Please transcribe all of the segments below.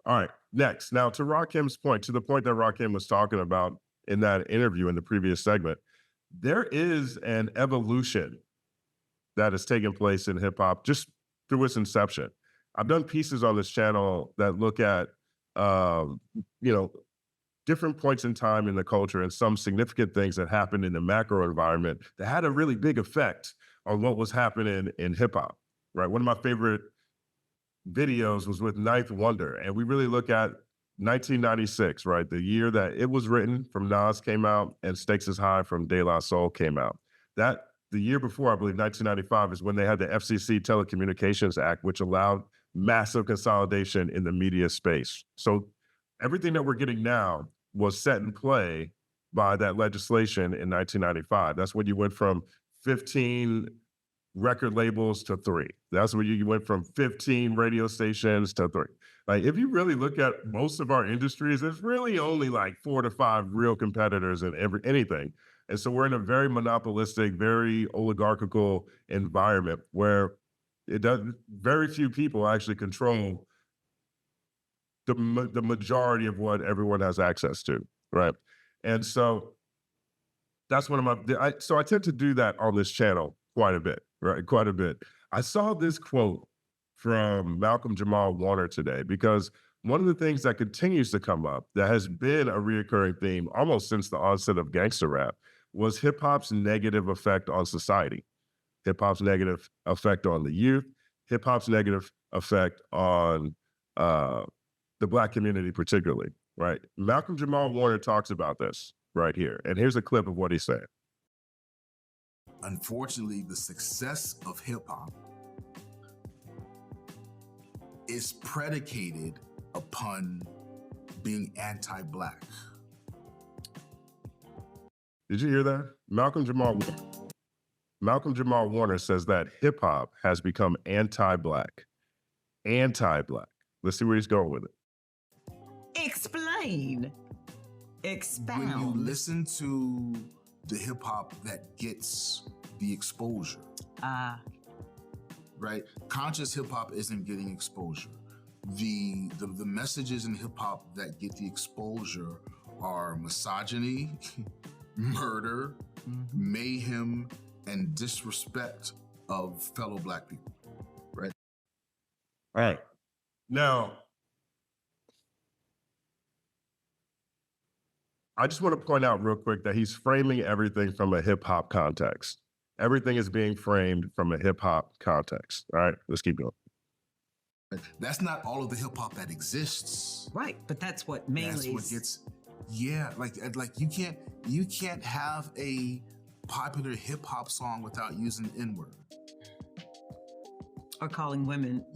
All right, next. Now, to Rakim's point, to the point that Rakim was talking about in that interview in the previous segment, there is an evolution that has taken place in hip hop just through its inception. I've done pieces on this channel that look at, um, you know, different points in time in the culture and some significant things that happened in the macro environment that had a really big effect on what was happening in hip hop. Right. One of my favorite videos was with Ninth Wonder, and we really look at 1996, right? The year that it was written from Nas came out and Stakes is High from De La Soul came out. That the year before, I believe 1995 is when they had the FCC Telecommunications Act, which allowed massive consolidation in the media space. So everything that we're getting now was set in play by that legislation in 1995. That's when you went from 15 record labels to three. That's when you went from 15 radio stations to three. Like, if you really look at most of our industries, there's really only like 4 to 5 real competitors in anything. And so we're in a very monopolistic, very oligarchical environment where it does very few people actually control the majority of what everyone has access to, right? And so that's one of so I tend to do that on this channel quite a bit, right? Quite a bit. I saw this quote from Malcolm Jamal Warner today because one of the things that continues to come up that has been a reoccurring theme almost since the onset of gangster rap was hip hop's negative effect on society, hip hop's negative effect on the youth, hip hop's negative effect on the Black community, particularly, right? Malcolm Jamal Warner talks about this right here. And here's a clip of what he said. Unfortunately, the success of hip hop is predicated upon being anti-Black. Did you hear that? Malcolm Jamal Warner says that hip hop has become anti-Black. Anti-Black. Let's see where he's going with it. Explain. Expound. When you listen to the hip hop that gets the exposure, right? Conscious hip hop isn't getting exposure. The messages in hip hop that get the exposure are misogyny, murder, mayhem, and disrespect of fellow Black people, right? All right. Now, I just want to point out real quick that he's framing everything from a hip hop context. Everything is being framed from a hip hop context. All right, let's keep going. That's not all of the hip hop that exists. Right, but that's what mainly. That's what gets. Yeah, like you can't have a popular hip hop song without using the N-word. Or calling women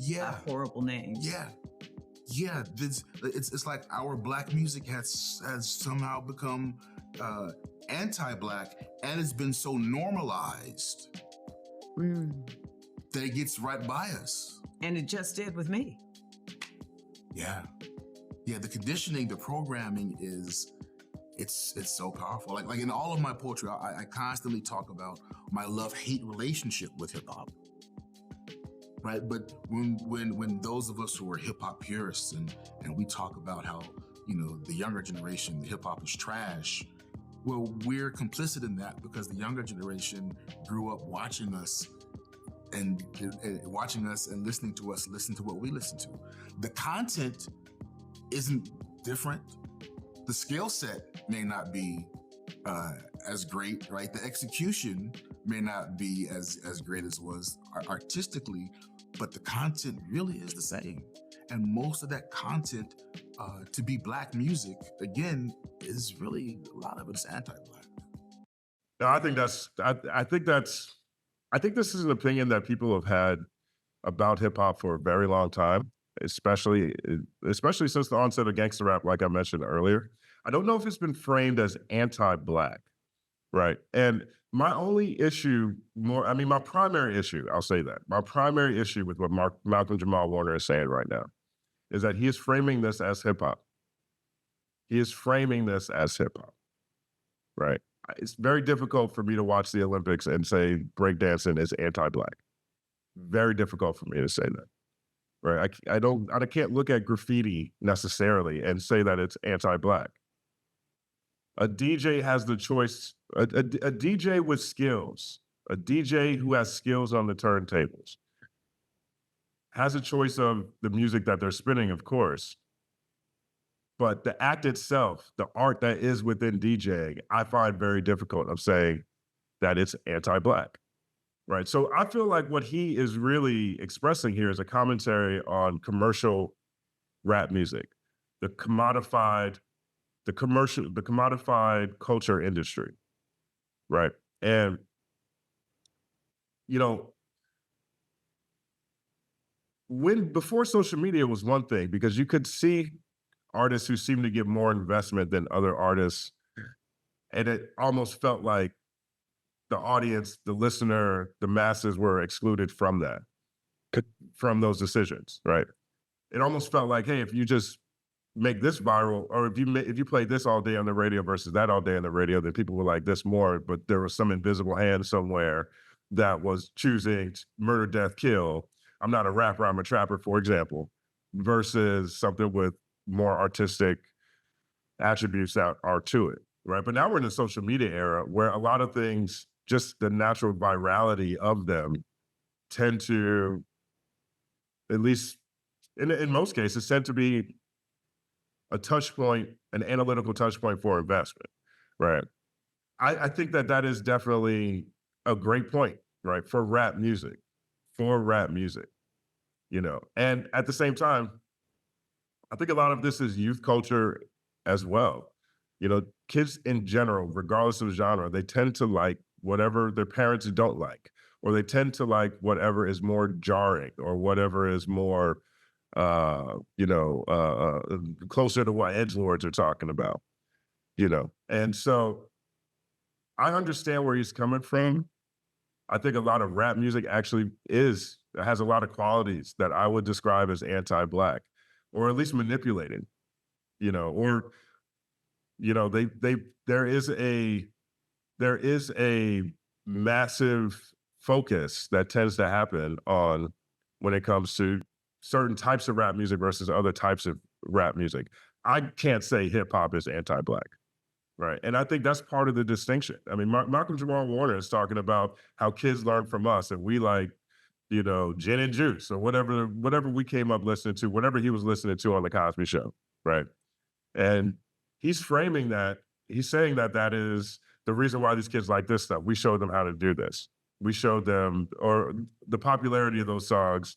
horrible names. Yeah, it's like our Black music has somehow become anti-Black, and it's been so normalized that it gets right by us. And it just did with me. Yeah, the conditioning, the programming it's so powerful. Like in all of my poetry, I constantly talk about my love-hate relationship with hip hop. Right, but when those of us who are hip hop purists and we talk about how, you know, the younger generation, hip hop is trash, well, we're complicit in that because the younger generation grew up watching us and listening to us, listen to what we listen to. The content isn't different. The skill set may not be as great, right? The execution may not be as great as was artistically, but the content really is the same. And most of that content, to be Black music, again, is really, a lot of it is anti-Black. No, I think this is an opinion that people have had about hip hop for a very long time, especially since the onset of gangster rap, like I mentioned earlier. I don't know if it's been framed as anti-Black, right? And my only issue, my primary issue, I'll say that, my primary issue with what Malcolm Jamal Warner is saying right now is that he is framing this as hip hop. He is framing this as hip hop, right? It's very difficult for me to watch the Olympics and say breakdancing is anti-Black. Very difficult for me to say that. right? I can't look at graffiti necessarily and say that it's anti-black. A DJ has the choice. A DJ with skills, a DJ who has skills on the turntables, has a choice of the music that they're spinning, of course. But the act itself, the art that is within DJing, I find very difficult of saying that it's anti-black, right? So I feel like what he is really expressing here is a commentary on commercial rap music, the commodified, the commodified culture industry, right? And you know, when before social media was one thing because you could see artists who seemed to get more investment than other artists, and it almost felt like the audience, the listener, the masses were excluded from that, from those decisions, right? It almost felt like, hey, if you just make this viral, or if you play this all day on the radio versus that all day on the radio, then people will like this more. But there was some invisible hand somewhere that was choosing murder, death, kill. I'm not a rapper, I'm a trapper, for example, versus something with more artistic attributes that are to it, right? But now we're in the social media era where a lot of things, just the natural virality of them, tend to, at least in most cases, tend to be a touch point, an analytical touch point for investment, right? I think that that is definitely a great point, right? For rap music, you know? And at the same time, I think a lot of this is youth culture as well. You know, kids in general, regardless of genre, they tend to like whatever their parents don't like, or they tend to like whatever is more jarring or whatever is more, closer to what edgelords are talking about, you know? And so I understand where he's coming from. I think a lot of rap music actually has a lot of qualities that I would describe as anti-black, or at least manipulating, you know, or you know, they there is a massive focus that tends to happen on when it comes to certain types of rap music versus other types of rap music. I can't say hip hop is anti-black. Right. And I think that's part of the distinction. I mean, Malcolm Jamal Warner is talking about how kids learn from us and we like, you know, gin and juice or whatever we came up listening to, whatever he was listening to on the Cosby Show. Right. And he's saying that that is the reason why these kids like this stuff. We showed them how to do this. We showed them, or the popularity of those songs,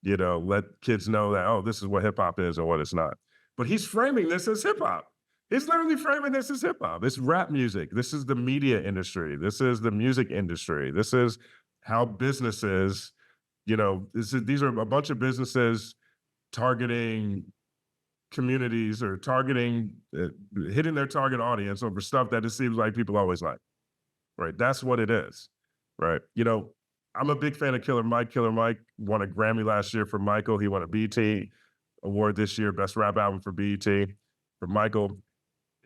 you know, let kids know that, oh, this is what hip hop is or what it's not. But he's framing this as hip hop. He's literally framing this as hip hop. It's rap music. This is the media industry. This is the music industry. This is how businesses, you know, these are a bunch of businesses targeting communities or targeting, hitting their target audience over stuff that it seems like people always like, right? That's what it is, right? You know, I'm a big fan of Killer Mike. Killer Mike won a Grammy last year for Michael. He won a BET award this year, Best Rap Album for BET for Michael.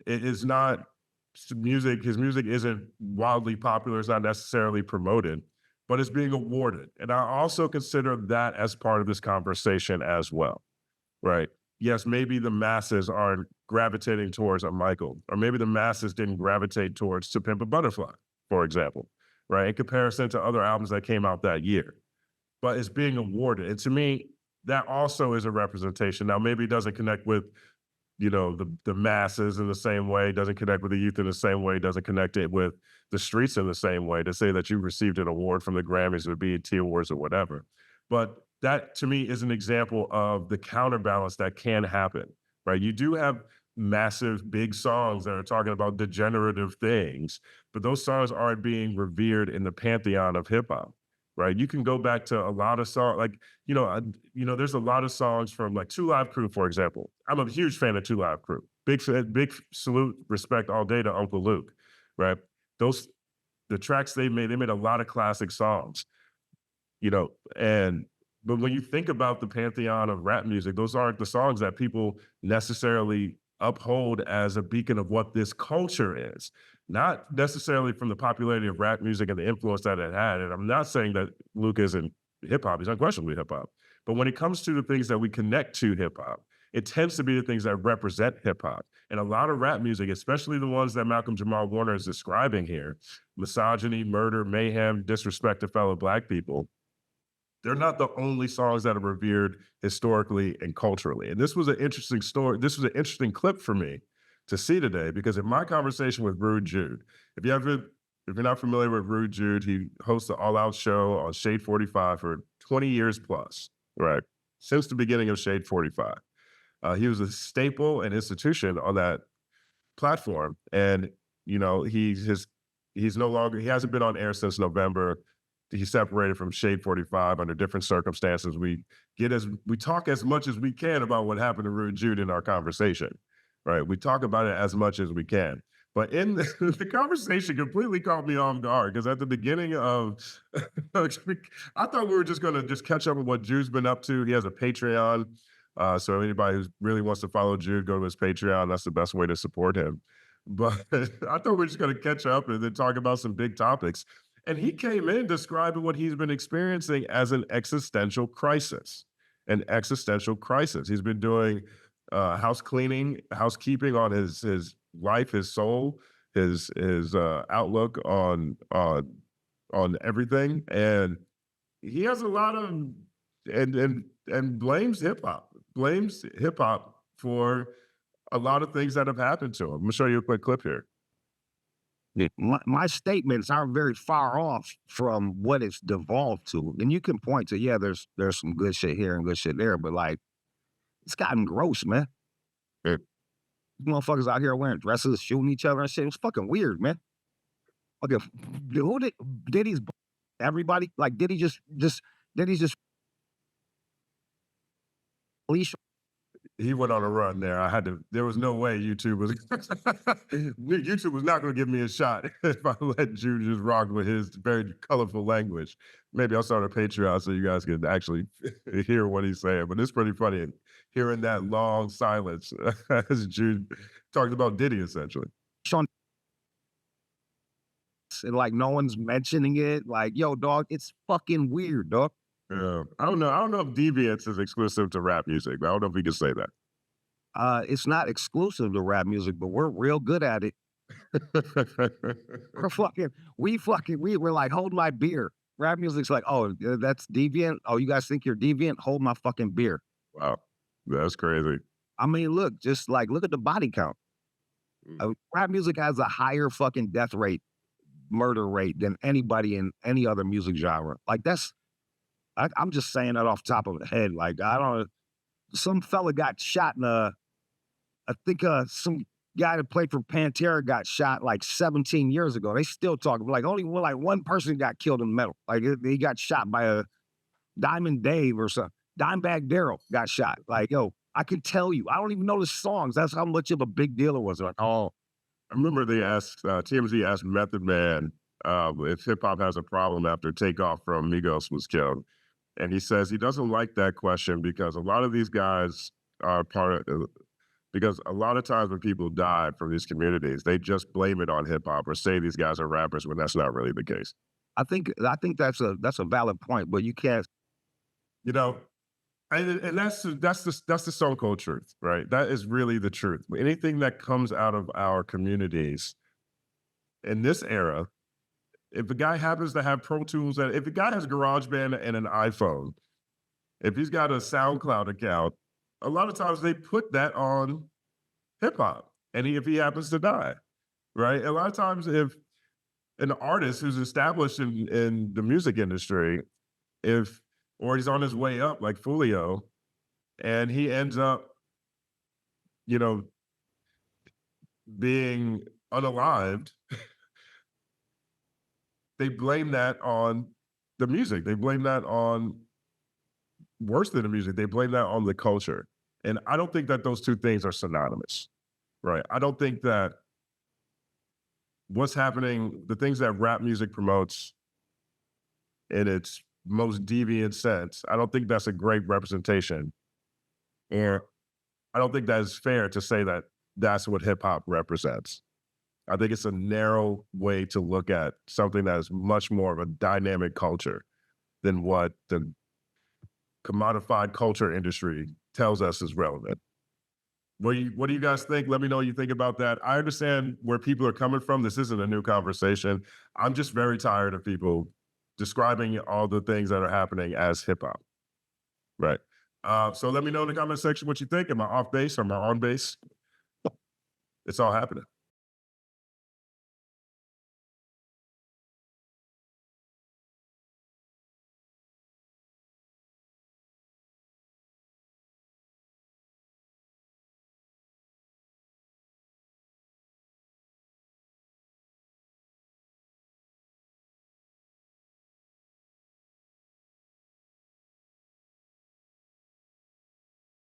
It is not music. His music isn't wildly popular. It's not necessarily promoted, but it's being awarded. And I also consider that as part of this conversation as well, right? Yes, maybe the masses aren't gravitating towards a Michael, or maybe the masses didn't gravitate towards To Pimp a Butterfly, for example, right? In comparison to other albums that came out that year, but it's being awarded. And to me, that also is a representation. Now, maybe it doesn't connect with, you know, the masses in the same way, doesn't connect with the youth in the same way, doesn't connect it with the streets in the same way to say that you received an award from the Grammys or BET Awards or whatever. But that to me is an example of the counterbalance that can happen, right? You do have massive big songs that are talking about degenerative things, but those songs aren't being revered in the pantheon of hip hop. Right, you can go back to a lot of songs, like there's a lot of songs from like Two Live Crew, for example. I'm a huge fan of Two Live Crew. Big salute, respect all day to Uncle Luke. Right, the tracks they made a lot of classic songs. You know, but when you think about the pantheon of rap music, those aren't the songs that people necessarily uphold as a beacon of what this culture is. Not necessarily from the popularity of rap music and the influence that it had. And I'm not saying that Luke isn't hip hop, he's unquestionably hip hop. But when it comes to the things that we connect to hip hop, it tends to be the things that represent hip hop. And a lot of rap music, especially the ones that Malcolm Jamal Warner is describing here, misogyny, murder, mayhem, disrespect to fellow Black people, they're not the only songs that are revered historically and culturally. And this was an interesting story. This was an interesting clip for me to see today because in my conversation with Rude Jude, if you're not familiar with Rude Jude, he hosts the All Out show on Shade 45 for 20 years plus, right? Since the beginning of Shade 45. He was a staple and institution on that platform. And, you know, he's no longer, he hasn't been on air since November. He separated from Shade 45 under different circumstances. We talk as much as we can about what happened to Rude Jude in our conversation, right? We talk about it as much as we can. But in the conversation completely caught me off guard because at the beginning of, I thought we were just going to just catch up with what Jude's been up to. He has a Patreon. So anybody who really wants to follow Jude, go to his Patreon. That's the best way to support him. But I thought we were just going to catch up and then talk about some big topics. And he came in describing what he's been experiencing as an existential crisis. An existential crisis. He's been doing housekeeping on his life, his soul, his outlook on everything, and he has a lot of and blames hip hop for a lot of things that have happened to him. I'm gonna show you a quick clip here. My statements aren't very far off from what it's devolved to. And you can point to, yeah, there's some good shit here and good shit there, but like, it's gotten gross, man. Yeah. Motherfuckers out here wearing dresses, shooting each other and shit. It was fucking weird, man. Okay, who did he's everybody? Like, did he just police? He went on a run there. There was no way YouTube was not going to give me a shot if I let Jude just rock with his very colorful language. Maybe I'll start a Patreon so you guys can actually hear what he's saying. But it's pretty funny hearing that long silence as Jude talks about Diddy essentially. Sean, and like no one's mentioning it. Like, yo, dog, it's fucking weird, dog. Yeah. I don't know if deviance is exclusive to rap music, but I don't know if we can say that. It's not exclusive to rap music, but we're real good at it. We're like, hold my beer. Rap music's like, oh, that's deviant. Oh, you guys think you're deviant? Hold my fucking beer. Wow. That's crazy. I mean, look at the body count. Rap music has a higher fucking death rate, murder rate than anybody in any other music genre. Like I'm just saying that off the top of the head. Like, some fella got shot in I think some guy that played for Pantera got shot like 17 years ago. They still talk like only one person got killed in metal. Like he got shot by a Diamond Dave or something. Dimebag Darrell got shot. Like, yo, I can tell you, I don't even know the songs. That's how much of a big deal it was. Like, oh, I remember they asked, TMZ asked Method Man if hip hop has a problem after Takeoff from Migos was killed. And he says he doesn't like that question because a lot of these guys are because a lot of times when people die from these communities, they just blame it on hip hop or say these guys are rappers when that's not really the case. I think that's a valid point, but you can't. You know, and that's the stone cold truth, right? That is really the truth. Anything that comes out of our communities in this era, if a guy happens to have Pro Tools, if a guy has GarageBand and an iPhone, if he's got a SoundCloud account, a lot of times they put that on hip hop. And if he happens to die, right? A lot of times if an artist who's established in the music industry, or he's on his way up like Fulio, and he ends up, being unalived, they blame that on the music. They blame that on, worse than the music, they blame that on the culture. And I don't think that those two things are synonymous, right? I don't think that what's happening, the things that rap music promotes in its most deviant sense, I don't think that's a great representation. And I don't think that is fair to say that that's what hip hop represents. I think it's a narrow way to look at something that is much more of a dynamic culture than what the commodified culture industry tells us is relevant. What do you guys think? Let me know what you think about that. I understand where people are coming from. This isn't a new conversation. I'm just very tired of people describing all the things that are happening as hip hop. Right. So let me know in the comment section what you think. Am I off base or am I on base? It's all happening.